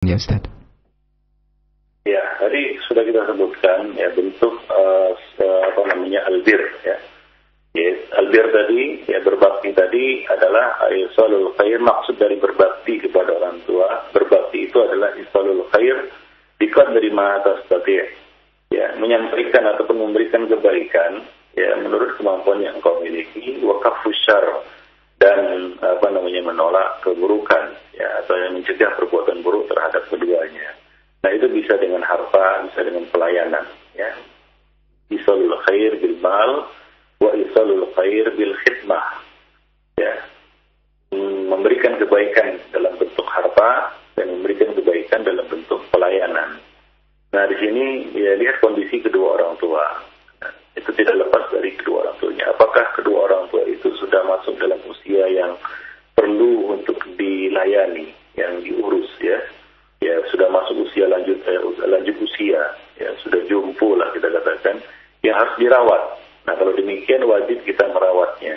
Ya Ustaz. Ya, tadi sudah kita sebutkan ya bentuk albir ya. Ya, albir tadi ya, berbakti tadi adalah isalul khair. Maksud dari berbakti kepada orang tua, berbakti itu adalah isalul khair biqadri ma tastati'. Ya, menyampaikan ataupun memberikan kebaikan ya menurut kemampuan yang kau miliki, wa kaffu syarr, dan menolak keburukan ya, atau yang mencegah perbuatan buruk terhadap keduanya. Nah, itu bisa dengan harta, bisa dengan pelayanan ya. Isalul khair bil mal wa isalul khair bil khidmah ya. Memberikan kebaikan dalam bentuk harta dan memberikan kebaikan dalam bentuk pelayanan. Nah, di sini ya lihat kondisi kedua orang tua. Nah, itu tidak lepas dari kedua orang tuanya. Apakah kedua orang tua itu sudah masuk dalam usia yang perlu untuk dilayani, yang diurus ya. Ya, sudah masuk usia lanjut usia, ya sudah jumpo lah kita katakan, yang harus dirawat. Nah, kalau demikian wajib kita merawatnya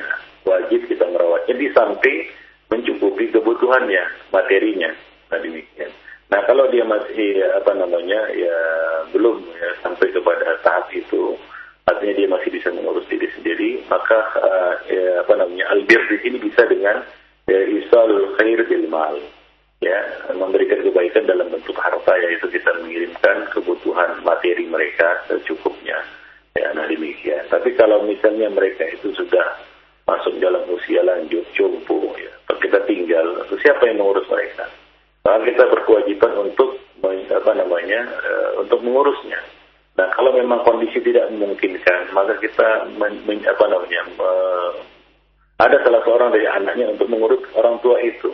di samping mencukupi kebutuhannya, materinya. Nah, demikian. Nah, kalau dia masih belum ya, sampai kepada tahap itu, artinya dia masih bisa mengurus diri sendiri, maka albir di sini bisa dengan isalul khair bil mal. Ya, memberikan kebaikan dalam bentuk harta, yaitu kita mengirimkan kebutuhan materi mereka secukupnya. Ya, nah demikian. Tapi kalau misalnya mereka itu sudah masuk dalam usia lanjut, jompo, ya, atau kita tinggal, siapa yang mengurus mereka? Maka kita berkewajiban untuk untuk mengurusnya. Nah, kalau memang kondisi tidak memungkinkan, maka kita ada salah seorang dari anaknya untuk mengurus orang tua itu.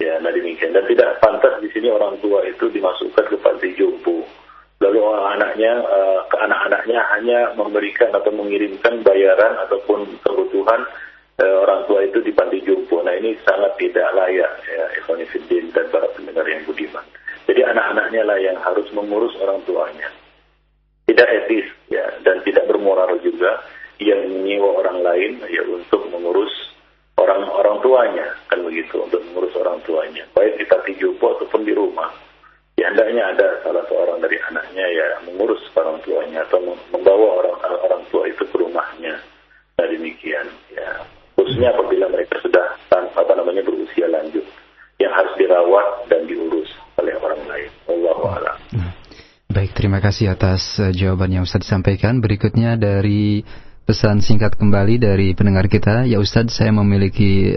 Ya, nah demikian. Dan tidak pantas di sini orang tua itu dimasukkan ke panti jompo. Lalu anak-anaknya hanya memberikan atau mengirimkan bayaran ataupun kebutuhan orang tua itu di panti jompo. Nah, ini sangat tidak layak ya, ikhwan fillah dan para pendengar yang budiman. Jadi anak-anaknya lah yang harus mengurus orang tuanya. Tidak etis ya, dan tidak bermoral juga yang menyewa orang lain ya untuk mengurus orang tuanya, kan begitu, untuk mengurus orang tuanya, baik di panti jompo ataupun di rumah. Ya, hendaknya ada salah seorang dari anaknya ya mengurus orang tuanya atau membawa orang tua itu ke rumahnya. Nah, demikian ya. Khususnya apabila mereka sudah berusia lanjut, yang harus dirawat dan diurus oleh orang lain. Wallahu a'lam. Baik, terima kasih atas jawaban yang Ustaz sampaikan. Berikutnya dari pesan singkat kembali dari pendengar kita. Ya Ustadz, saya memiliki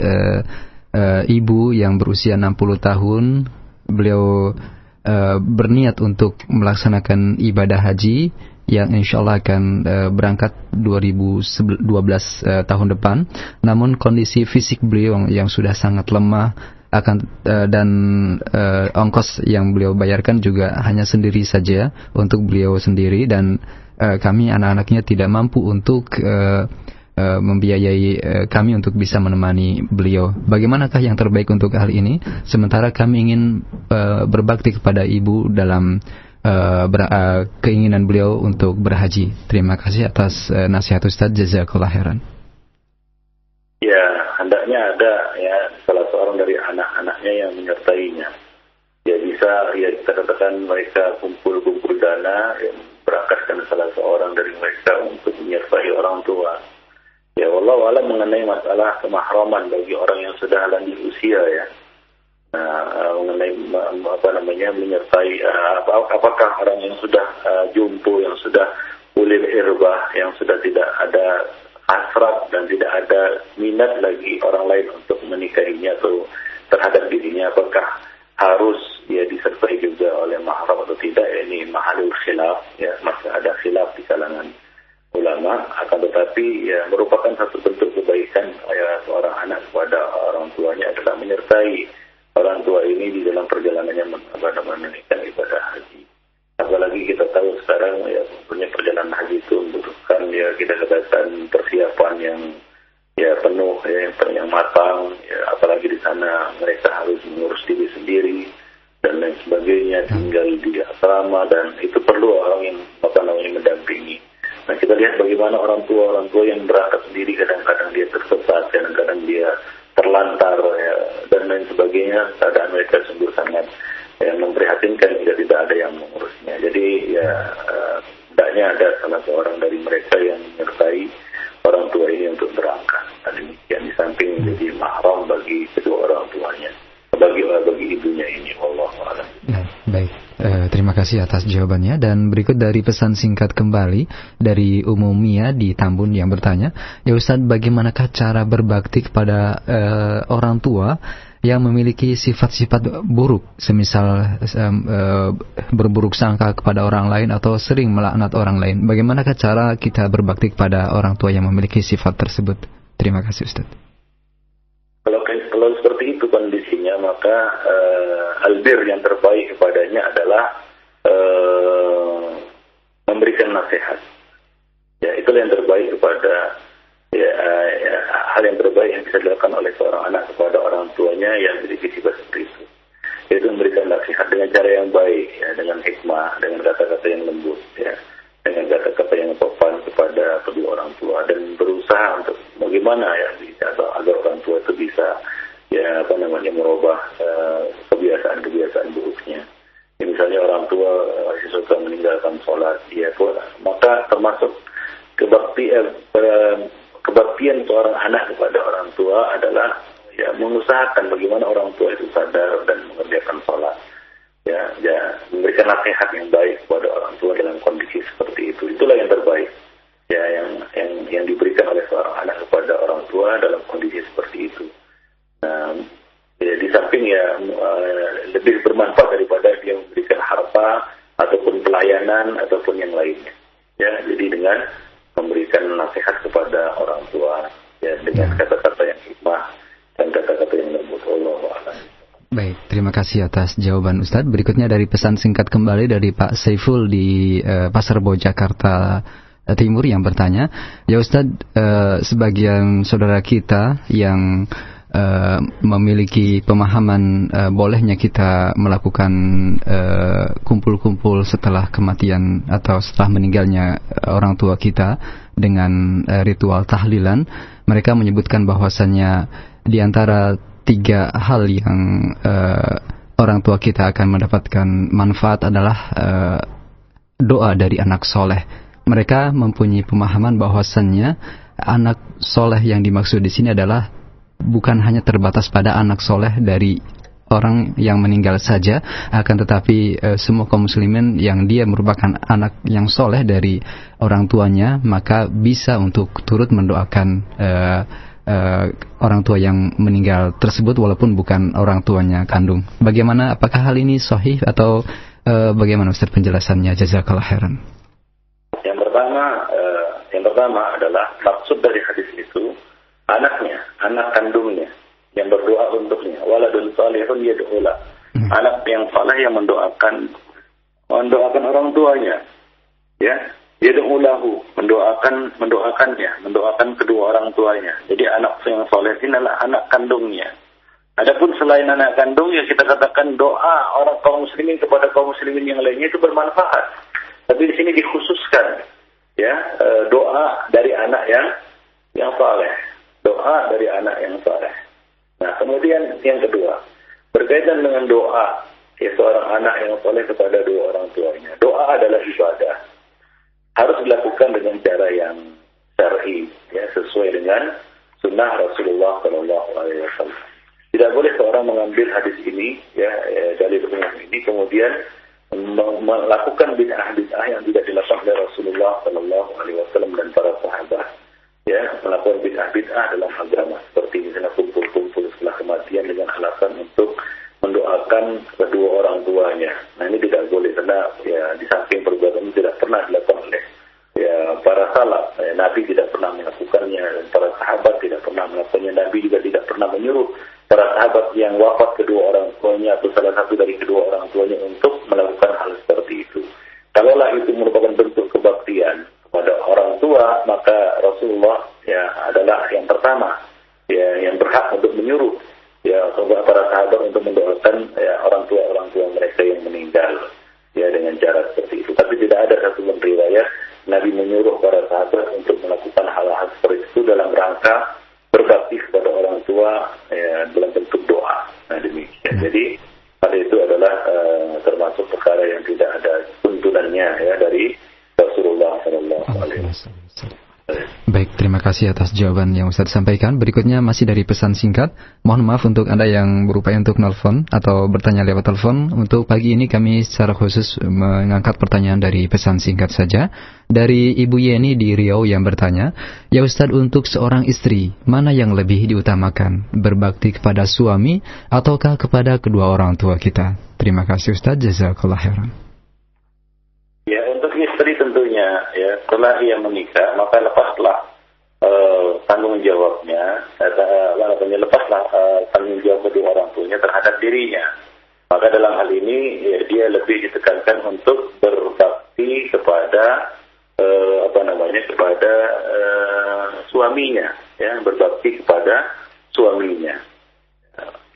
ibu yang berusia 60 tahun. Beliau berniat untuk melaksanakan ibadah haji yang insya Allah akan berangkat 2012 tahun depan. Namun kondisi fisik beliau yang sudah sangat lemah dan ongkos yang beliau bayarkan juga hanya sendiri saja untuk beliau sendiri, dan kami anak-anaknya tidak mampu untuk membiayai kami untuk bisa menemani beliau. Bagaimanakah yang terbaik untuk hal ini? Sementara kami ingin berbakti kepada ibu dalam keinginan beliau untuk berhaji. Terima kasih atas nasihat Ustaz. Jazakallah khairan. Ya, hendaknya ada ya salah seorang dari anak-anaknya yang menyertainya. Ya, bisa ya kita katakan mereka kumpul dana yang berangkatkan salah seorang dari mereka untuk menyertai orang tua. Ya, wallahu a'lam mengenai masalah kemahraman bagi orang yang sudah lanjut usia ya. Nah, mengenai menyertai apakah orang yang sudah jumpo, yang sudah ulil irbah, yang sudah tidak ada hasrat dan tidak ada minat lagi orang lain untuk menikahinya atau terhadap dirinya, apakah harus dia disertai juga oleh mahram atau tidak? Ini mahalul khilaf ya, masih ada khilaf di kalangan ulama. Akan tetapi ya merupakan satu bentuk kebaikan ya seorang anak kepada orang tuanya adalah menyertai orang tua ini di dalam perjalanannya menunaikan ibadah haji. Apalagi kita tahu sekarang ya punya perjalanan haji itu membutuhkan ya kita katakan persiapan yang ya penuh ya, yang matang ya, apalagi di sana mereka harus mengurus diri sendiri dan lain sebagainya, tinggal di asrama, dan itu perlu orang yang mendampingi. Nah, kita lihat bagaimana orang tua yang berangkat sendiri, kadang-kadang dia tersesat, kadang-kadang dia terlantar ya, dan lain sebagainya. Keadaan mereka sungguh sangat memprihatinkan jika tidak ada yang mengurusnya. Jadi ya hendaknya ada salah seorang dari mereka yang menyertai orang tua ini untuk berangkat. Demikian, di samping menjadi mahram bagi kedua orang tuanya, bagi ibunya ini. Wallahu a'lam. Baik. Terima kasih atas jawabannya. Dan berikut dari pesan singkat kembali dari Umumia di Tambun yang bertanya, ya Ustaz, bagaimanakah cara berbakti kepada orang tua yang memiliki sifat-sifat buruk, semisal berburuk sangka kepada orang lain atau sering melaknat orang lain? Bagaimanakah cara kita berbakti kepada orang tua yang memiliki sifat tersebut? Terima kasih Ustaz. Kalau seperti itu kondisinya, maka albir yang terbaik kepadanya adalah memberikan nasihat. Ya, itulah yang terbaik kepada hal yang terbaik yang bisa dilakukan oleh seorang anak kepada orang tuanya yang memiliki sifat seperti itu. Yaitu memberikan nasihat dengan cara yang baik, ya, dengan hikmah, dengan kata-kata yang lembut, ya, dengan kata-kata yang sopan kepada kedua orang tua, dan berusaha untuk bagaimana ya agar orang tua itu bisa merubah kebiasaan-kebiasaan buruknya. Ya, misalnya orang tua masih suka meninggalkan sholat, ya, maka termasuk kebaktian seorang anak kepada orang tua adalah ya mengusahakan bagaimana orang tua itu sadar dan mengerjakan sholat. Ya, memberikan nasihat yang baik kepada orang tua dalam kondisi seperti itu. Itulah yang terbaik. Ya, yang diberikan oleh seorang anak kepada orang tua dalam kondisi seperti itu. Ya, di samping lebih bermanfaat daripada dia memberikan harta ataupun pelayanan ataupun yang lainnya. Ya, jadi dengan memberikan nasihat kepada orang tua, ya, dengan kata-kata yang hikmah dan kata-kata yang lembut. Wallahu a'lam. Baik, terima kasih atas jawaban Ustadz. Berikutnya dari pesan singkat kembali dari Pak Saiful di Pasar Bo, Jakarta Timur yang bertanya, ya Ustadz, sebagian saudara kita yang memiliki pemahaman bolehnya kita melakukan kumpul-kumpul setelah kematian atau setelah meninggalnya orang tua kita dengan ritual tahlilan. Mereka menyebutkan bahwasannya di antara 3 hal yang orang tua kita akan mendapatkan manfaat adalah doa dari anak soleh. Mereka mempunyai pemahaman bahwasannya anak soleh yang dimaksud di sini adalah bukan hanya terbatas pada anak soleh dari orang yang meninggal saja, akan tetapi semua kaum muslimin yang dia merupakan anak yang soleh dari orang tuanya, maka bisa untuk turut mendoakan orang tua yang meninggal tersebut walaupun bukan orang tuanya kandung. Bagaimana, apakah hal ini sahih atau bagaimana Ustaz penjelasannya? Jazakallah khairan. Yang pertama adalah maksud dari hadis itu anaknya, anak kandungnya yang berdoa untuknya. Waladun salihun yad'ula. Anak yang saleh yang mendoakan orang tuanya. Ya, yad'ulahu, mendoakannya, mendoakan kedua orang tuanya. Jadi anak yang saleh ini adalah anak kandungnya. Adapun selain anak kandung, ya kita katakan doa orang kaum muslimin kepada kaum muslimin yang lainnya itu bermanfaat. Tapi di sini dikhususkan ya doa dari anak yang saleh. Doa dari anak yang saleh. Nah, kemudian yang kedua, berkaitan dengan doa ya seorang anak yang saleh kepada dua orang tuanya. Doa adalah ibadah. Harus dilakukan dengan cara yang syar'i, ya, sesuai dengan sunnah Rasulullah Shallallahu Alaihi Wasallam. Tidak boleh seorang mengambil hadis ini, dalil umum ini, kemudian melakukan bid'ah-bid'ah yang tidak dilakukan oleh Rasulullah Shallallahu Alaihi Wasallam dan para sahabat. Ya, melakukan bid'ah-bid'ah dalam agama, seperti misalnya kumpul-kumpul setelah kematian dengan alasan untuk mendoakan kedua orang tuanya. Nah, ini tidak boleh, karena ya di samping perbuatan ini tidak pernah dilakukan oleh para salaf. Nabi tidak pernah melakukannya, dan para sahabat tidak pernah melakukannya. Nabi juga tidak pernah menyuruh para sahabat yang wafat kedua orang tuanya atau salah satu dari kedua orang tuanya untuk melakukan hal seperti itu. Kalaulah itu merupakan bentuk kebaktian kepada orang tua, maka Rasulullah adalah yang pertama yang berhak untuk menyuruh para sahabat untuk mendoakan orang tua mereka yang meninggal dengan cara seperti itu. Tapi tidak ada satu riwayat Nabi menyuruh para sahabat untuk melakukan hal-hal seperti itu dalam rangka berbakti kepada orang tua dalam bentuk doa. Nah, demikian. Jadi pada itu adalah tidak ada tuntunannya ya dari Rasulullah Sallallahu Alaihi Wasallam. Baik, terima kasih atas jawaban yang Ustaz sampaikan. Berikutnya masih dari pesan singkat. Mohon maaf untuk Anda yang berupaya untuk nelfon atau bertanya lewat telepon. Untuk pagi ini kami secara khusus mengangkat pertanyaan dari pesan singkat saja. Dari Ibu Yeni di Riau yang bertanya, ya Ustaz, untuk seorang istri, mana yang lebih diutamakan? Berbakti kepada suami ataukah kepada kedua orang tua kita? Terima kasih Ustaz, jazakallah khairan. Ya, untuk istri tentunya ya setelah ia menikah maka lepaslah tanggung jawabnya, lepaslah tanggung jawab kedua orang tuanya terhadap dirinya. Maka dalam hal ini ya, dia lebih ditekankan untuk berbakti kepada kepada suaminya, ya, berbakti kepada suaminya.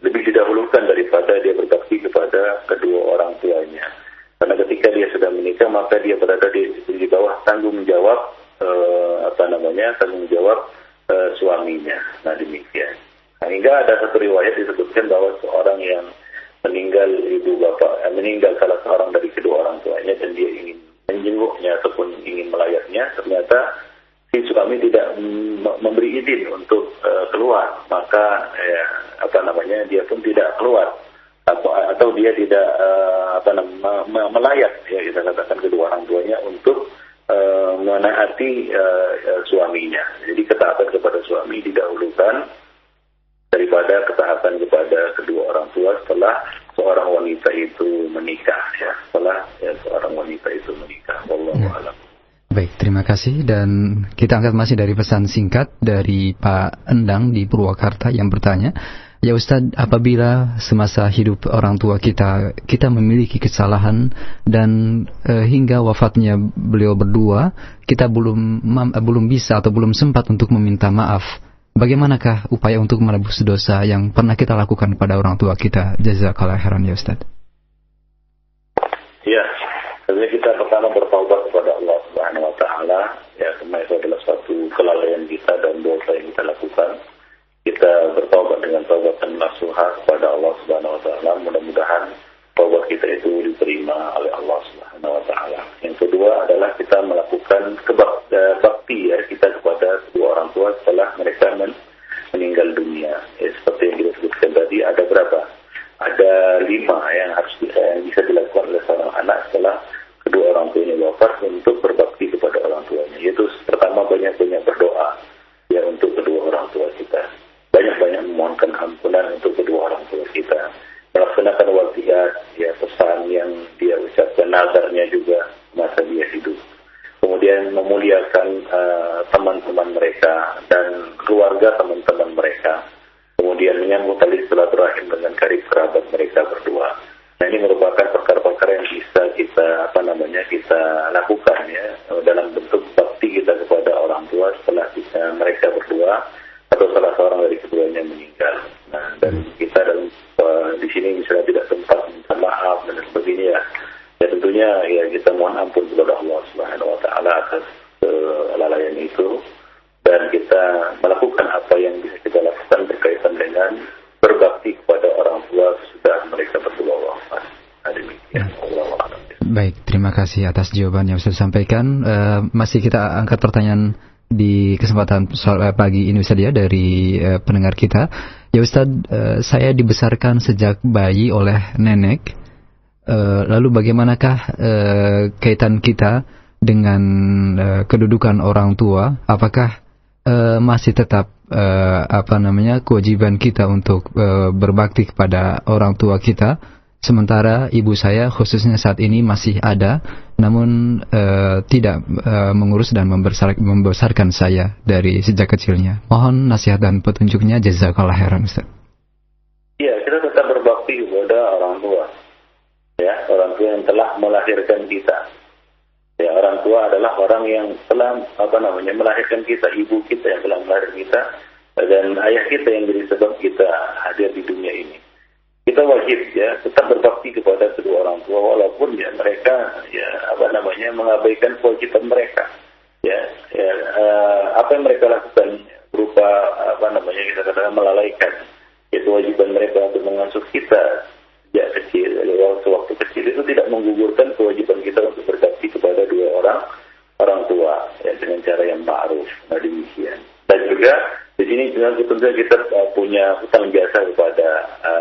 Lebih didahulukan daripada dia berbakti kepada kedua orang tuanya. Karena ketika dia sudah menikah maka dia berada di bawah tanggung jawab suaminya. Nah demikian. Nah, hingga ada satu riwayat disebutkan bahwa seorang yang meninggal salah seorang dari kedua orang tuanya dan dia ingin menjenguknya ataupun ingin melayatnya, ternyata si suami tidak memberi izin untuk keluar, maka dia pun tidak keluar. Atau dia tidak melayat, ya kita katakan kedua orang tuanya untuk menaati suaminya. Jadi ketaatan kepada suami didahulukan daripada ketaatan kepada kedua orang tua setelah seorang wanita itu menikah, ya. Seorang wanita itu menikah. Wallahu a'lam. Baik, terima kasih. Dan kita angkat masih dari pesan singkat dari Pak Endang di Purwakarta yang bertanya, ya Ustadz, apabila semasa hidup orang tua kita memiliki kesalahan dan hingga wafatnya beliau berdua, kita belum bisa atau belum sempat untuk meminta maaf, bagaimanakah upaya untuk menebus dosa yang pernah kita lakukan pada orang tua kita? Jazakallah khairan ya Ustadz. Ya, sebenarnya kita pertama bertaubat kepada Allah Subhanahu Wa Taala. Ya, karena itu adalah suatu kelalaian kita dan dosa yang kita lakukan. Kita bertaubat dengan taubatan nasuha kepada Allah Subhanahu Wa Taala. Mudah-mudahan taubat kita itu diterima oleh Allah Subhanahu Wa Taala. Yang kedua adalah kita melakukan bakti ya kita kepada kedua orang tua setelah mereka meninggal dunia. Ya, seperti yang disebutkan tadi, ada berapa? Ada 5 yang bisa dilakukan oleh seorang anak setelah kedua orang tuanya wafat untuk berbakti kepada orang tuanya. Yaitu pertama banyak-banyak berdoa ya untuk kedua orang tua kita. Banyak-banyak memohonkan ampunan untuk kedua orang tua kita. Melaksanakan wasiat, ya pesan yang dia ucapkan, nazarnya juga masa dia hidup. Kemudian memuliakan teman-teman mereka dan keluarga teman-teman mereka. Kemudian menyambung tali silaturahim dengan karib kerabat mereka berdua. Nah, ini merupakan perkara-perkara yang bisa kita lakukan ya dalam bentuk bakti kita kepada orang tua setelah mereka berdua atau salah seorang dari keduanya meninggal. Nah, dan kita di sini misalnya tidak sempat minta maaf dan sebagainya, ya tentunya ya kita mohon ampun kepada Allah Subhanahu Wa Taala atas kelalaian itu, dan kita melakukan apa yang bisa kita lakukan berkaitan dengan berbakti kepada orang tua sesudah mereka berdua wafat. Demikian. Baik, terima kasih atas jawaban yang sudah disampaikan. Masih kita angkat pertanyaan di kesempatan pagi ini Ustaz ya dari pendengar kita. Ya Ustaz, saya dibesarkan sejak bayi oleh nenek. Lalu bagaimanakah kaitan kita dengan kedudukan orang tua? Apakah masih tetap kewajiban kita untuk berbakti kepada orang tua kita? Sementara ibu saya khususnya saat ini masih ada, namun tidak mengurus dan membesarkan saya dari sejak kecilnya. Mohon nasihat dan petunjuknya, jazakallah khairan Ustaz. Iya, kita tetap berbakti kepada orang tua. Ya, orang tua yang telah melahirkan kita. Ya, orang tua adalah orang yang telah melahirkan kita, ibu kita yang telah melahirkan kita, dan ayah kita yang jadi sebab kita hadir di dunia ini. Kita wajib ya tetap berbakti kepada kedua orang tua walaupun ya mereka mengabaikan kewajiban mereka. Apa yang mereka lakukan berupa kita katakan melalaikan kewajiban mereka untuk mengasuh kita sejak kecil, waktu kecil itu tidak menggugurkan kewajiban kita untuk berbakti kepada dua orang tua ya, dengan cara yang ma'ruf. Nah demikian. Dan juga di sini tentu saja kita punya hutang jasa kepada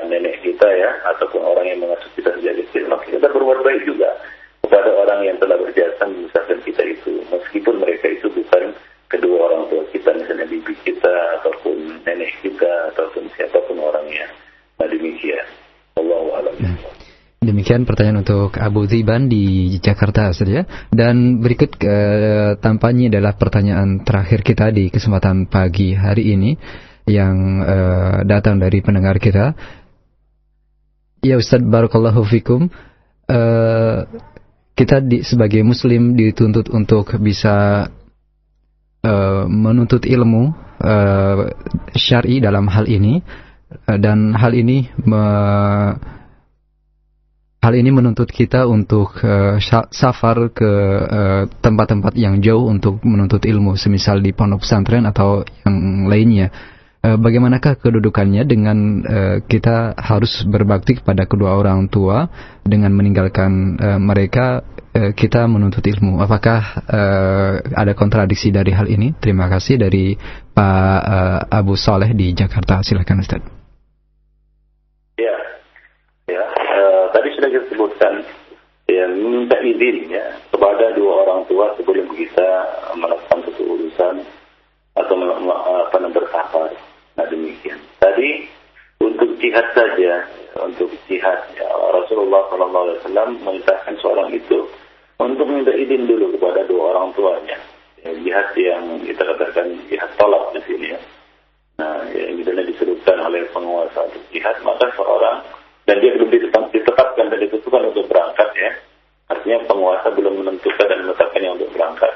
nenek kita ya, ataupun orang yang mengasuh kita sejak kecil. Maka kita berbuat baik juga kepada orang yang telah berjasa membesarkan kita itu, meskipun mereka itu bukan kedua orang tua kita, misalnya bibi kita ataupun nenek kita ataupun siapapun orangnya. Nah demikian. Wallahu a'lam. Demikian pertanyaan untuk Abu Ziban di Jakarta saja. Dan berikut tampaknya adalah pertanyaan terakhir kita di kesempatan pagi hari ini yang datang dari pendengar kita. Ya Ustaz, barakallahu fikum. Kita sebagai muslim dituntut untuk bisa menuntut ilmu syar'i dalam hal ini, dan hal ini menuntut kita untuk safar ke tempat-tempat yang jauh untuk menuntut ilmu, semisal di pondok pesantren atau yang lainnya. Bagaimanakah kedudukannya dengan kita harus berbakti kepada kedua orang tua dengan meninggalkan mereka, kita menuntut ilmu? Apakah ada kontradiksi dari hal ini? Terima kasih dari Pak Abu Saleh di Jakarta. Silakan Ustaz. Ya, tadi sudah kita sebutkan ya, minta izin ya kepada dua orang tua sebelum kita melakukan suatu urusan atau bersafar. Nah demikian. Tadi untuk jihad saja, untuk jihad ya, Rasulullah SAW memerintahkan seorang itu untuk minta izin dulu kepada dua orang tuanya. Ya, jihad yang kita katakan jihad tolak di sini ya. Nah, yang misalnya disebutkan oleh penguasa untuk jihad, maka seorang dan dia belum ditetapkan dan ditentukan untuk berangkat ya. Artinya penguasa belum menentukan dan menetapkannya untuk berangkat.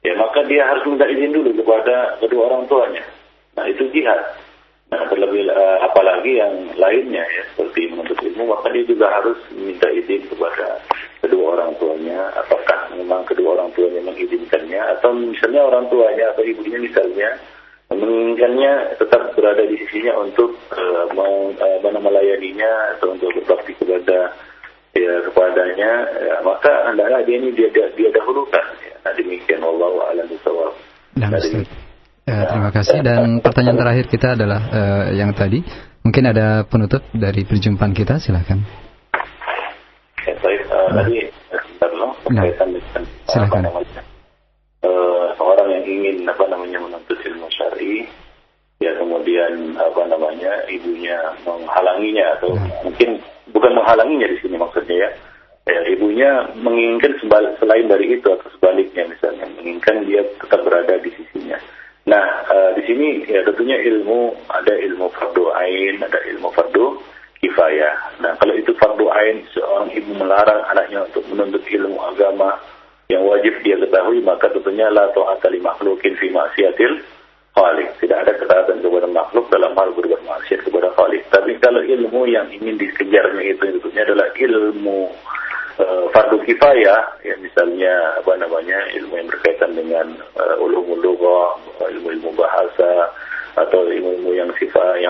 Ya, maka dia harus minta izin dulu kepada kedua orang tuanya. Nah, itu jihad. Nah, terlebih apalagi yang lainnya ya, seperti menuntut ilmu, maka dia juga harus minta izin kepada kedua orang tuanya. Apakah memang kedua orang tuanya mengizinkannya, atau misalnya orang tuanya atau ibunya misalnya menginginkannya tetap berada di sisinya untuk melayaninya atau untuk berbakti kepadanya, ya, maka hendaklah dia dahulukan. Ya. Nah, demikian. Wallahu a'lam bishawab. Terima kasih. Dan pertanyaan terakhir kita adalah yang tadi. Mungkin ada penutup dari perjumpaan kita, silakan. Ya, baik. Tadi berkaitan dengan silakan. Seorang yang ingin menuntut ilmu syar'i, ya kemudian ibunya menghalanginya, atau mungkin bukan menghalanginya di sini maksudnya ya, ibunya menginginkan selain dari itu atau sebaliknya, misalnya menginginkan dia tetap berada di sisinya. Nah, di sini ya tentunya ada ilmu fardu ain, ada ilmu fardu kifayah. Nah, kalau itu fardu ain, seorang ibu melarang anaknya untuk menuntut ilmu agama yang wajib dia ketahui, maka tentunya la ta'ata li makhluqin fi ma'siyatil khaliq. Tidak ada ketaatan kepada makhluk dalam hal berbuat maksiat kepada khaliq. Tapi kalau ilmu yang ingin dikejarnya itu tentunya adalah ilmu fardu kifayah, ya misalnya ilmu yang berkaitan dengan ulumul lughah, ilmu bahasa, atau ilmu yang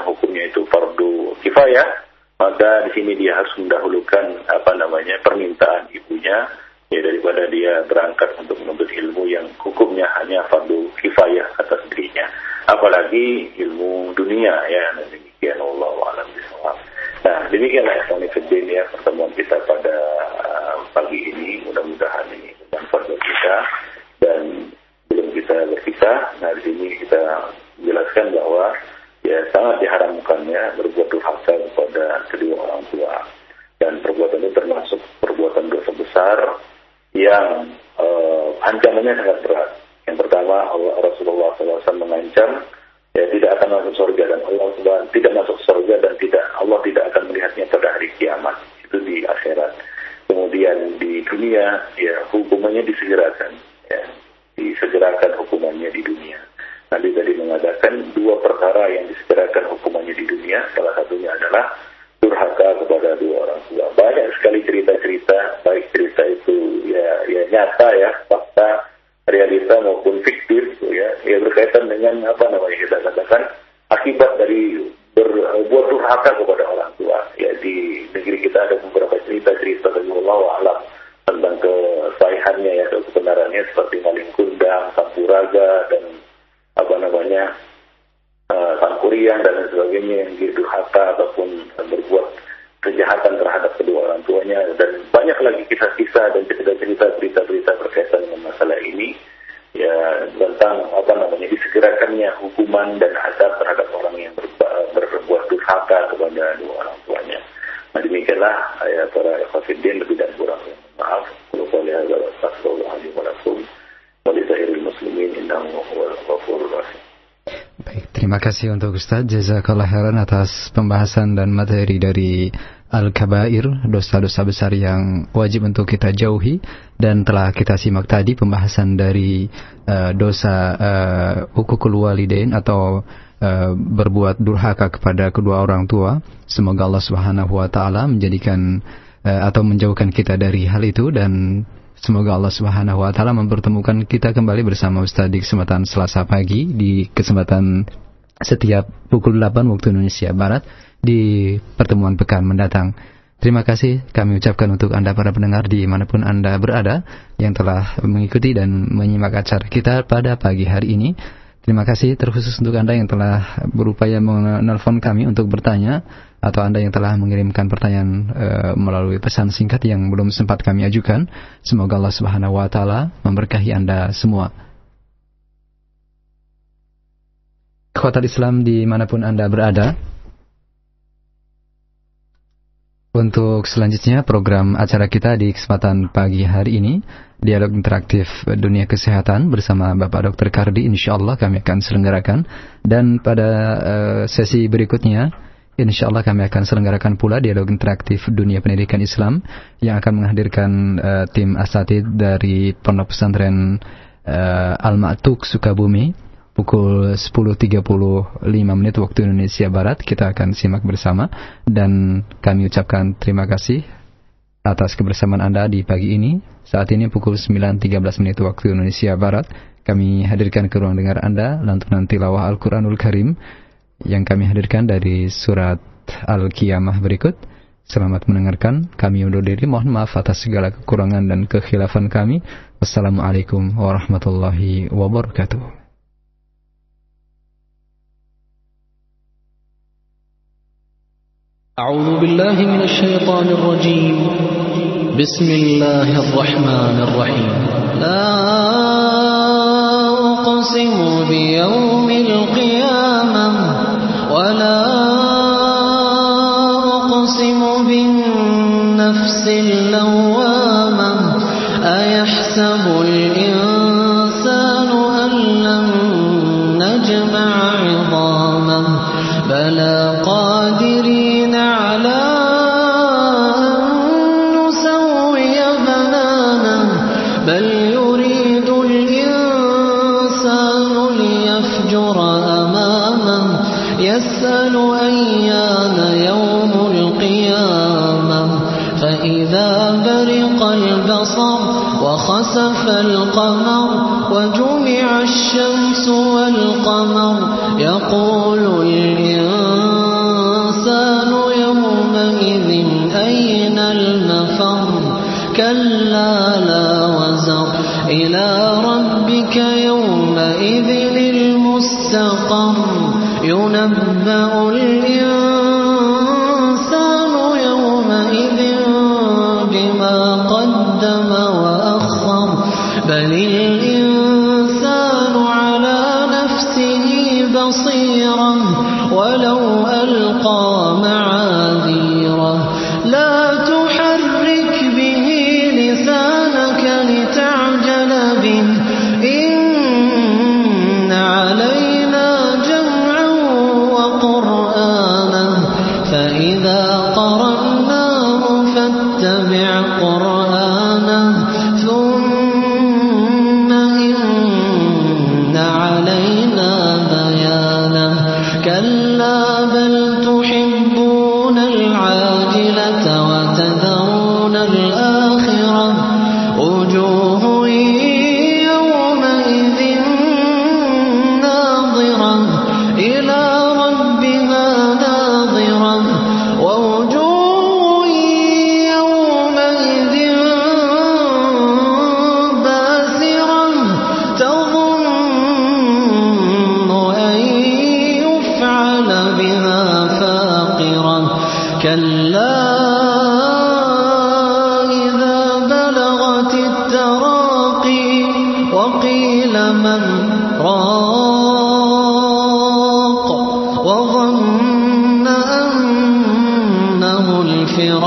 hukumnya itu fardu kifayah, maka di sini dia harus mendahulukan permintaan ibunya ya, daripada dia berangkat untuk menuntut ilmu yang hukumnya hanya fardu kifayah atas dirinya, apalagi ilmu dunia ya. Demikian, wallahu a'lam bishawab. Nah, demikianlah ya pertemuan kita pada pagi ini. Mudah-mudahan ini bermanfaat bagi kita. Dan belum kita berpisah, nah di sini kita menjelaskan bahwa ya sangat diharamkannya berbuat durhaka kepada kedua orang tua, dan perbuatan itu termasuk perbuatan dosa besar yang ancamannya sangat berat. Yang pertama, Rasulullah SAW mengancam ya tidak akan masuk surga, dan Allah tidak masuk surga, dan Allah tidak akan melihatnya pada hari kiamat, itu di akhirat. Kemudian di dunia ya hukumannya disegerakan ya, disegerakan hukumannya di dunia. Nabi tadi mengatakan dua perkara yang disegerakan hukumannya di dunia, salah satunya adalah durhaka kepada dua orang tua. Banyak sekali cerita-cerita, baik cerita itu ya nyata ya, fakta, realita maupun fiktif ya berkaitan dengan kita katakan akibat dari berbuat durhaka kepada orang tua. Ya, di negeri kita ada beberapa cerita-cerita dari Allah alam kesahihannya ya, kebenarannya, seperti maling kundang, sampuraga, dan sangkuriang dan lain sebagainya, yang durhaka ataupun berbuat kejahatan terhadap kedua orang tuanya, dan banyak lagi kisah-kisah dan cerita-cerita, berita-berita berkaitan dengan masalah ini ya, tentang disegerakannya hukuman dan azab terhadap orang yang berbuat durhaka kepada dua orang tuanya. Nah, demikianlah ya para ikhwatiddin, lebih dan kurang maaf. Qul hadza wa astaghfirullahaladzim wa lakum wa li sa'iril muslimin innahu huwal ghafurur rahim. Baik, terima kasih untuk Ustaz. Jazakallah khairan atas pembahasan dan materi dari Al-Kabair, dosa-dosa besar yang wajib untuk kita jauhi. Dan telah kita simak tadi pembahasan dari dosa uququl walidain atau berbuat durhaka kepada kedua orang tua. Semoga Allah Subhanahu wa taala menjadikan atau menjauhkan kita dari hal itu, dan semoga Allah Subhanahu wa taala mempertemukan kita kembali bersama Ustaz di kesempatan Selasa pagi, di kesempatan setiap pukul 8 waktu Indonesia Barat, di pertemuan pekan mendatang. Terima kasih kami ucapkan untuk Anda para pendengar dimanapun Anda berada yang telah mengikuti dan menyimak acara kita pada pagi hari ini. Terima kasih terkhusus untuk Anda yang telah berupaya menelpon kami untuk bertanya, atau Anda yang telah mengirimkan pertanyaan melalui pesan singkat yang belum sempat kami ajukan. Semoga Allah Subhanahu wa taala memberkahi Anda semua. Ikhwatal Islam dimanapun Anda berada, untuk selanjutnya program acara kita di kesempatan pagi hari ini, Dialog Interaktif Dunia Kesehatan bersama Bapak Dr. Kardi, insyaallah kami akan selenggarakan. Dan pada sesi berikutnya, insyaallah kami akan selenggarakan pula Dialog Interaktif Dunia Pendidikan Islam yang akan menghadirkan tim asatid dari Pondok Pesantren Al-Ma'tuk Sukabumi. Pukul 10.35 waktu Indonesia Barat kita akan simak bersama, dan kami ucapkan terima kasih atas kebersamaan Anda di pagi ini. Saat ini pukul 9.13 waktu Indonesia Barat, kami hadirkan ke ruang dengar Anda lantunan tilawah Al-Quranul Karim yang kami hadirkan dari surat Al-Qiyamah berikut. Selamat mendengarkan. Kami undur diri, mohon maaf atas segala kekurangan dan kekhilafan kami. Wassalamualaikum warahmatullahi wabarakatuh. أعوذ بالله من الشيطان الرجيم بسم الله الرحمن الرحيم لا أقسم بيوم القيامة ولا أقسم بالنفس اللوامة أيحسب الإنسان أن لن نجمع عظامه بلى قادرين على أن نسوي بنانه بل يريد الإنسان ليفجر أمامه يسأل أيان يوم القيامة فإذا برق البصر وخسف القمر وجمع الشمس والقمر يقول الإنسان يومئذ أين المفر كلا لا وزر إلى ربك يومئذ المستقر ينبأ الإنسان يومئذ بما قدم وأخر بل الإنسان على نفسه بصيرا ولو ألقى معاذيره لا تحرك به لسانك لتعجل به إن علينا جمعه وقرآنه فإذا قرأناه فاتبع قرآنه ثم إن علينا بيانه كلا بل تحبون كلا إذا بلغت التراقي وقيل من راق وظن أنه الفراق